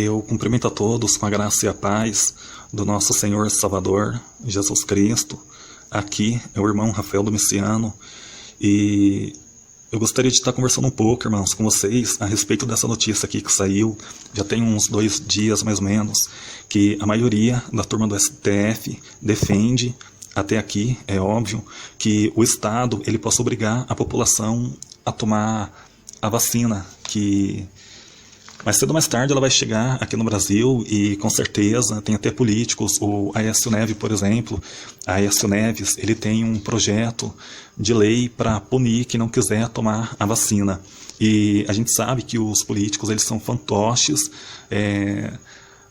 Eu cumprimento a todos com a graça e a paz do nosso Senhor e Salvador, Jesus Cristo. Aqui é o irmão Rafael Domiciano e eu gostaria de estar conversando um pouco, irmãos, com vocês a respeito dessa notícia aqui que saiu, já tem uns 2 dias mais ou menos, que a maioria da turma do STF defende, até aqui, é óbvio, que o Estado ele possa obrigar a população a tomar a vacina, que mais cedo ou mais tarde ela vai chegar aqui no Brasil e com certeza tem até políticos, o Aécio Neves, por exemplo, Aécio Neves, ele tem um projeto de lei para punir quem não quiser tomar a vacina. E a gente sabe que os políticos eles são fantoches,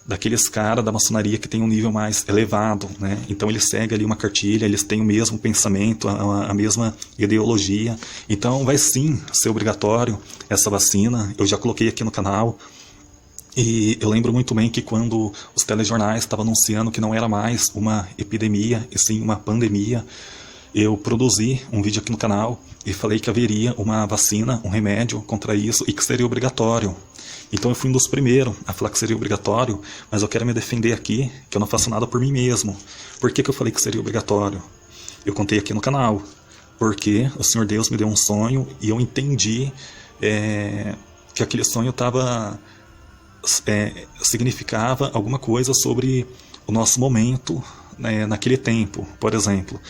daqueles caras da maçonaria que tem um nível mais elevado, né? Então eles seguem ali uma cartilha, eles têm o mesmo pensamento, a mesma ideologia. Então vai sim ser obrigatório essa vacina. Eu já coloquei aqui no canal. E eu lembro muito bem que quando os telejornais estavam anunciando que não era mais uma epidemia, e sim uma pandemia, eu produzi um vídeo aqui no canal e falei que haveria uma vacina, um remédio contra isso e que seria obrigatório. Então eu fui um dos primeiros a falar que seria obrigatório, mas eu quero me defender aqui, que eu não faço nada por mim mesmo. Por que eu falei que seria obrigatório? Eu contei aqui no canal, porque o Senhor Deus me deu um sonho e eu entendi que aquele sonho significava alguma coisa sobre o nosso momento, né, naquele tempo. Por exemplo,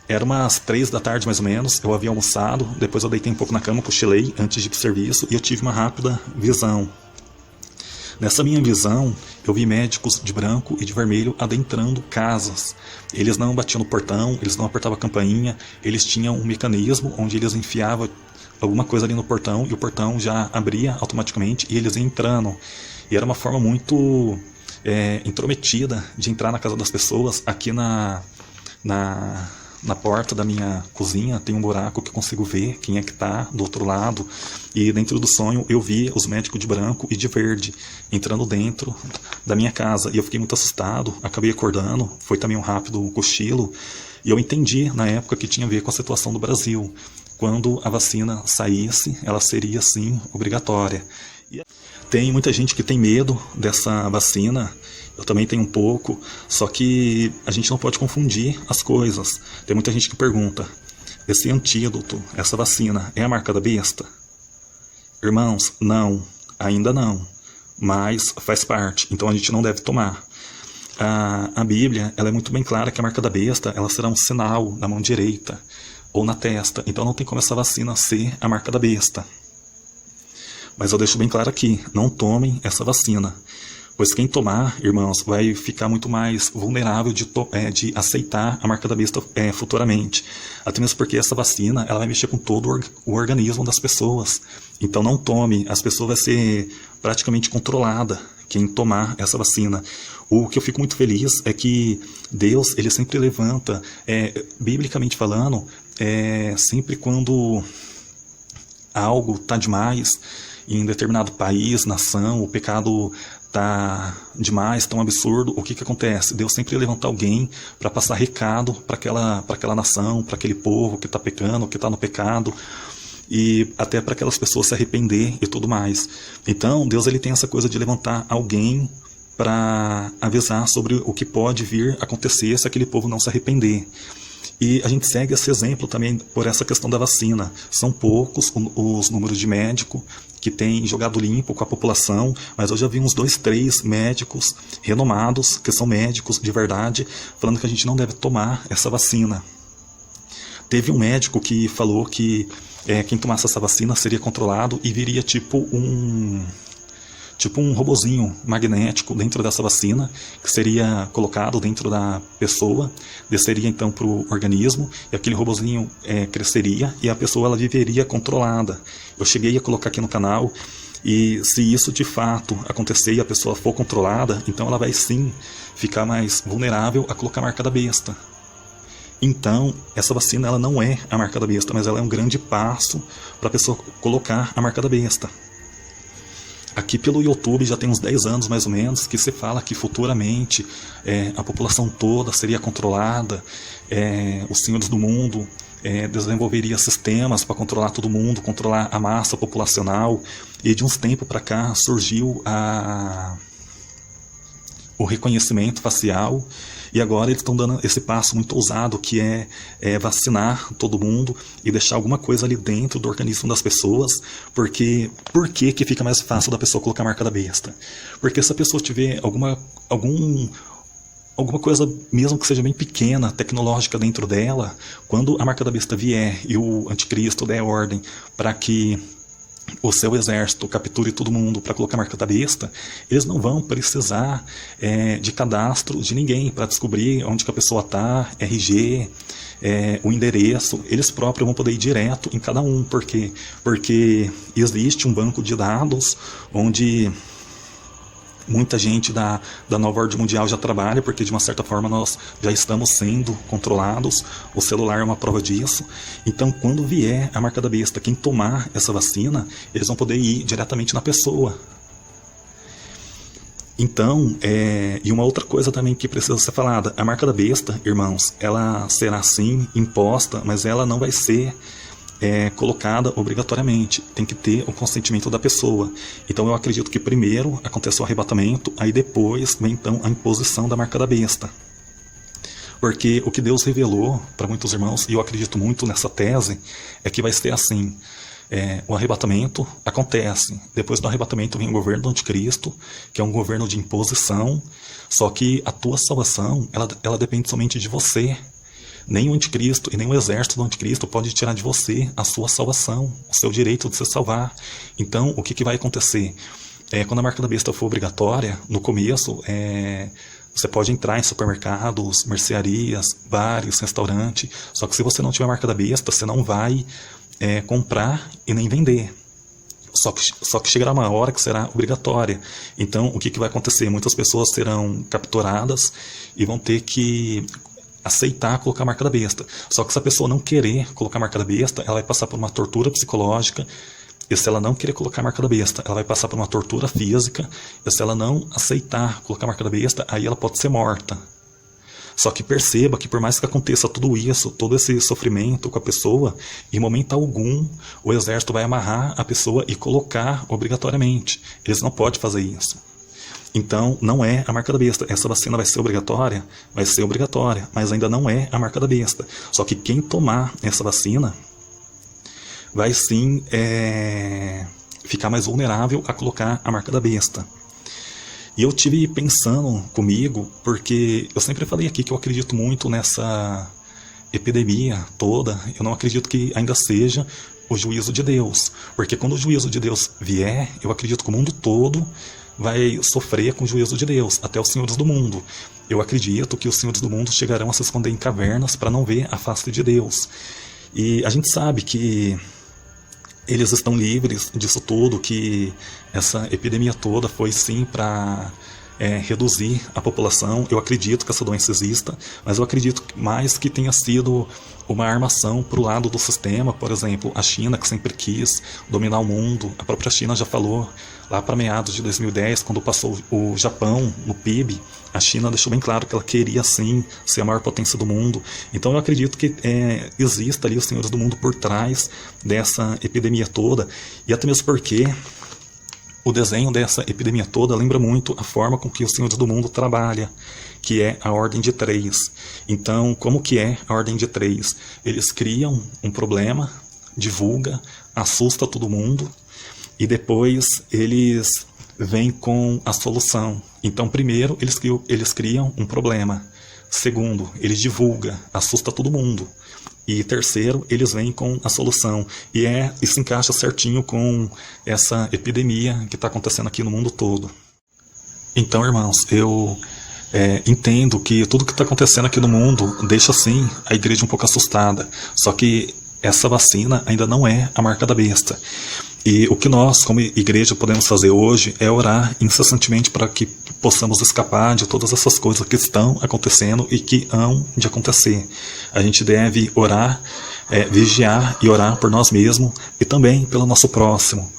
era umas 3 da tarde mais ou menos, eu havia almoçado, depois eu deitei um pouco na cama, cochilei antes de ir para o serviço e eu tive uma rápida visão. Nessa minha visão, eu vi médicos de branco e de vermelho adentrando casas. Eles não batiam no portão, eles não apertavam a campainha, eles tinham um mecanismo onde eles enfiavam alguma coisa ali no portão e o portão já abria automaticamente e eles iam entrando. E era uma forma muito intrometida de entrar na casa das pessoas. Aqui na porta da minha cozinha tem um buraco que eu consigo ver quem é que está do outro lado. E dentro do sonho eu vi os médicos de branco e de verde entrando dentro da minha casa. E eu fiquei muito assustado, acabei acordando, foi também um rápido cochilo. E eu entendi na época que tinha a ver com a situação do Brasil. Quando a vacina saísse, ela seria sim obrigatória. E tem muita gente que tem medo dessa vacina. Eu também tenho um pouco, só que a gente não pode confundir as coisas. Tem muita gente que pergunta, esse antídoto, essa vacina, é a marca da besta? Irmãos, não, ainda não, mas faz parte, então a gente não deve tomar. A Bíblia ela é muito bem clara que a marca da besta ela será um sinal na mão direita ou na testa, então não tem como essa vacina ser a marca da besta. Mas eu deixo bem claro aqui, não tomem essa vacina. Pois quem tomar, irmãos, vai ficar muito mais vulnerável de aceitar a marca da besta futuramente. Até mesmo porque essa vacina ela vai mexer com todo o organismo das pessoas. Então não tome, as pessoas vão ser praticamente controlada quem tomar essa vacina. O que eu fico muito feliz é que Deus ele sempre levanta, biblicamente falando, sempre quando algo está demais em determinado país, nação, o pecado tá demais, tão absurdo, o que acontece? Deus sempre levanta alguém para passar recado para aquela nação, para aquele povo que está pecando, que está no pecado, e até para aquelas pessoas se arrepender e tudo mais. Então Deus ele tem essa coisa de levantar alguém para avisar sobre o que pode vir a acontecer se aquele povo não se arrepender. E a gente segue esse exemplo também por essa questão da vacina. São poucos os números de médicos que têm jogado limpo com a população, mas eu já vi uns 2, 3 médicos renomados, que são médicos de verdade, falando que a gente não deve tomar essa vacina. Teve um médico que falou que quem tomasse essa vacina seria controlado e viria tipo um robozinho magnético dentro dessa vacina, que seria colocado dentro da pessoa, desceria então para o organismo, e aquele robozinho cresceria, e a pessoa ela viveria controlada. Eu cheguei a colocar aqui no canal, e se isso de fato acontecer e a pessoa for controlada, então ela vai sim ficar mais vulnerável a colocar a marca da besta. Então, essa vacina ela não é a marca da besta, mas ela é um grande passo para a pessoa colocar a marca da besta. Aqui pelo YouTube já tem uns 10 anos mais ou menos que se fala que futuramente a população toda seria controlada, os senhores do mundo desenvolveria sistemas para controlar todo mundo, controlar a massa populacional, e de uns tempos para cá surgiu o reconhecimento facial, e agora eles estão dando esse passo muito ousado, que é vacinar todo mundo e deixar alguma coisa ali dentro do organismo das pessoas. Porque por que fica mais fácil da pessoa colocar a marca da besta? Porque se a pessoa tiver alguma coisa, mesmo que seja bem pequena, tecnológica dentro dela, quando a marca da besta vier e o anticristo der ordem para que o seu exército capture todo mundo para colocar a marca da besta, eles não vão precisar de cadastro de ninguém para descobrir onde que a pessoa está, RG, o endereço. Eles próprios vão poder ir direto em cada um, porque existe um banco de dados onde muita gente da nova ordem mundial já trabalha, porque de uma certa forma nós já estamos sendo controlados. O celular é uma prova disso. Então, quando vier a marca da besta, quem tomar essa vacina, eles vão poder ir diretamente na pessoa. Então, e uma outra coisa também que precisa ser falada: a marca da besta, irmãos, ela será sim imposta, mas ela não vai ser colocada obrigatoriamente. Tem que ter o consentimento da pessoa. Então eu acredito que primeiro acontece o arrebatamento, aí depois vem então a imposição da marca da besta. Porque o que Deus revelou para muitos irmãos, e eu acredito muito nessa tese, é que vai ser assim: o arrebatamento acontece, depois do arrebatamento vem o governo do anticristo, que é um governo de imposição, só que a tua salvação, ela depende somente de você. Nem o anticristo e nem o exército do anticristo pode tirar de você a sua salvação, o seu direito de se salvar. Então, o que vai acontecer? Quando a marca da besta for obrigatória, no começo, você pode entrar em supermercados, mercearias, bares, restaurantes, só que se você não tiver a marca da besta, você não vai comprar e nem vender. Só que chegará uma hora que será obrigatória. Então, o que vai acontecer? Muitas pessoas serão capturadas e vão ter que aceitar colocar a marca da besta. Só que se a pessoa não querer colocar a marca da besta, ela vai passar por uma tortura psicológica. E se ela não querer colocar a marca da besta, ela vai passar por uma tortura física. E se ela não aceitar colocar a marca da besta, aí ela pode ser morta. Só que perceba que por mais que aconteça tudo isso, todo esse sofrimento com a pessoa, em momento algum o exército vai amarrar a pessoa e colocar obrigatoriamente. Eles não podem fazer isso. Então, não é a marca da besta. Essa vacina vai ser obrigatória? Vai ser obrigatória, mas ainda não é a marca da besta. Só que quem tomar essa vacina vai sim ficar mais vulnerável a colocar a marca da besta. E eu tive pensando comigo, porque eu sempre falei aqui que eu acredito muito nessa epidemia toda. Eu não acredito que ainda seja o juízo de Deus. Porque quando o juízo de Deus vier, eu acredito que o mundo todo vai sofrer com o juízo de Deus, até os senhores do mundo. Eu acredito que os senhores do mundo chegarão a se esconder em cavernas para não ver a face de Deus. E a gente sabe que eles estão livres disso tudo, que essa epidemia toda foi sim para reduzir a população. Eu acredito que essa doença exista, mas eu acredito mais que tenha sido uma armação para o lado do sistema. Por exemplo, a China, que sempre quis dominar o mundo. A própria China já falou lá para meados de 2010, quando passou o Japão no PIB, a China deixou bem claro que ela queria sim ser a maior potência do mundo. Então eu acredito que exista ali os senhores do mundo por trás dessa epidemia toda, e até mesmo porque o desenho dessa epidemia toda lembra muito a forma com que os senhores do mundo trabalham, que é a ordem de 3. Então, como que é a ordem de 3? Eles criam um problema, divulga, assusta todo mundo, e depois eles vêm com a solução. Então, primeiro, eles criam um problema. Segundo, eles divulgam, assusta todo mundo. E terceiro, eles vêm com a solução. E isso encaixa certinho com essa epidemia que está acontecendo aqui no mundo todo. Então, irmãos, eu entendo que tudo que está acontecendo aqui no mundo deixa, sim, a igreja um pouco assustada. Só que essa vacina ainda não é a marca da besta. E o que nós, como igreja, podemos fazer hoje é orar incessantemente para que possamos escapar de todas essas coisas que estão acontecendo e que hão de acontecer. A gente deve orar, vigiar e orar por nós mesmos e também pelo nosso próximo.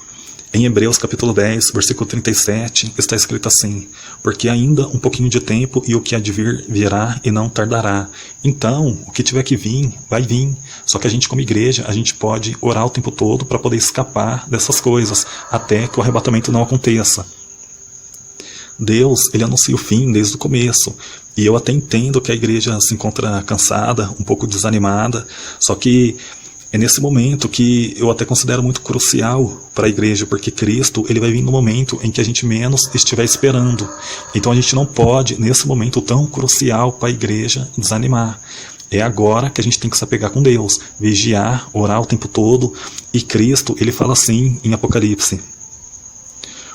Em Hebreus capítulo 10, versículo 37, está escrito assim: porque ainda um pouquinho de tempo e o que há de vir virá e não tardará. Então, o que tiver que vir, vai vir. Só que a gente, como igreja, a gente pode orar o tempo todo para poder escapar dessas coisas, até que o arrebatamento não aconteça. Deus, ele anuncia o fim desde o começo. E eu até entendo que a igreja se encontra cansada, um pouco desanimada, só que é nesse momento que eu até considero muito crucial para a igreja, porque Cristo, ele vai vir no momento em que a gente menos estiver esperando. Então a gente não pode, nesse momento tão crucial para a igreja, desanimar. É agora que a gente tem que se apegar com Deus, vigiar, orar o tempo todo. E Cristo, ele fala assim em Apocalipse: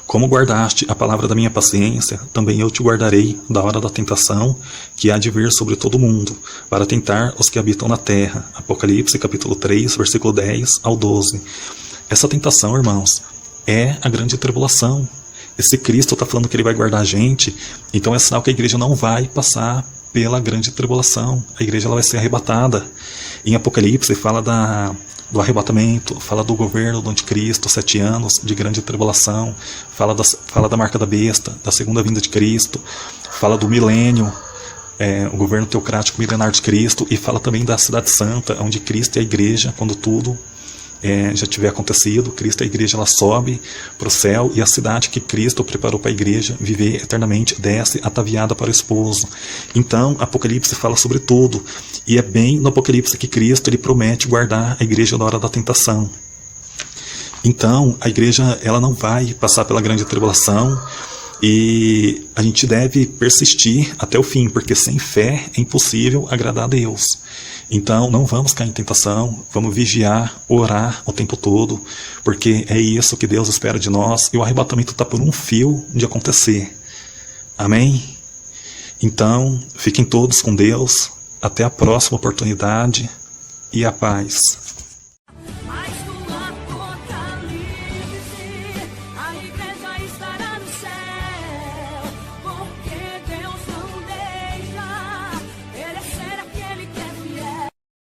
como guardaste a palavra da minha paciência, também eu te guardarei da hora da tentação, que há de vir sobre todo mundo, para tentar os que habitam na terra. Apocalipse capítulo 3, versículo 10 ao 12. Essa tentação, irmãos, é a grande tribulação. Esse Cristo está falando que ele vai guardar a gente, então é sinal que a igreja não vai passar pela grande tribulação. A igreja ela vai ser arrebatada. Em Apocalipse fala do arrebatamento, fala do governo do anticristo, 7 anos de grande tribulação, fala da marca da besta, da segunda vinda de Cristo, fala do milênio, o governo teocrático milenar de Cristo, e fala também da cidade santa, onde Cristo e a igreja, quando tudo já tiver acontecido, Cristo e a igreja ela sobe para o céu, e a cidade que Cristo preparou para a igreja viver eternamente desce ataviada para o esposo. Então Apocalipse fala sobre tudo, e é bem no Apocalipse que Cristo ele promete guardar a igreja na hora da tentação. Então a igreja ela não vai passar pela grande tribulação, e a gente deve persistir até o fim, porque sem fé é impossível agradar a Deus. Então não vamos cair em tentação, vamos vigiar, orar o tempo todo, porque é isso que Deus espera de nós, e o arrebatamento está por um fio de acontecer. Amém? Então, fiquem todos com Deus, até a próxima oportunidade, e a paz.